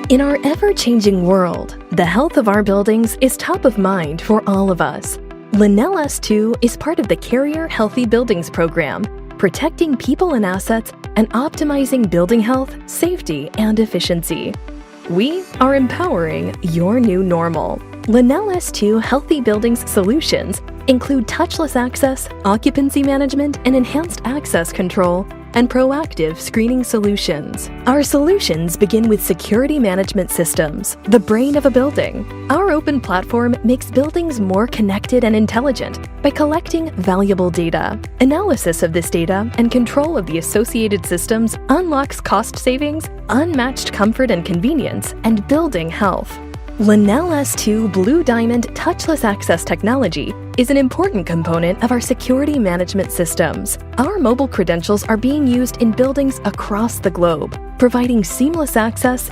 In our ever-changing world, the health of our buildings is top of mind for all of us. LenelS2 is part of the Carrier Healthy Buildings program, protecting people and assets and optimizing building health, safety, and efficiency. We are empowering your new normal. LenelS2 Healthy Buildings solutions include touchless access, occupancy management, and enhanced access control, and proactive screening solutions. Our solutions begin with security management systems, the brain of a building. Our open platform makes buildings more connected and intelligent by collecting valuable data. Analysis of this data and control of the associated systems unlocks cost savings, unmatched comfort and convenience, and building health. LenelS2 Blue Diamond Touchless Access technology is an important component of our security management systems. Our mobile credentials are being used in buildings across the globe, providing seamless access,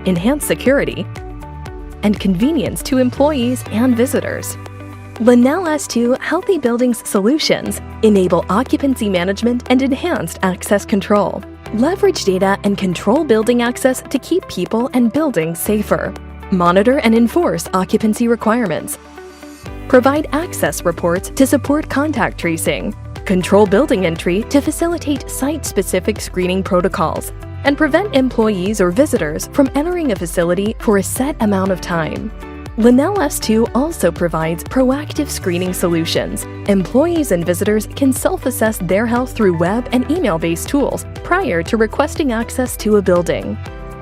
enhanced security, and convenience to employees and visitors. LenelS2 Healthy Buildings solutions enable occupancy management and enhanced access control. Leverage data and control building access to keep people and buildings safer. Monitor and enforce occupancy requirements. Provide access reports to support contact tracing. Control building entry to facilitate site-specific screening protocols. And prevent employees or visitors from entering a facility for a set amount of time. LenelS2 also provides proactive screening solutions. Employees and visitors can self-assess their health through web and email-based tools prior to requesting access to a building.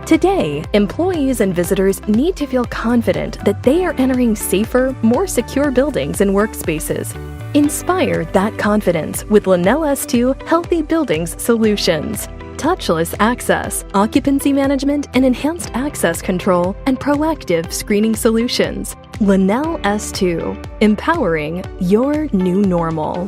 Today, employees and visitors need to feel confident that they are entering safer, more secure buildings and workspaces. Inspire that confidence with LenelS2 Healthy Buildings solutions. Touchless access, occupancy management, and enhanced access control, and proactive screening solutions. LenelS2, empowering your new normal.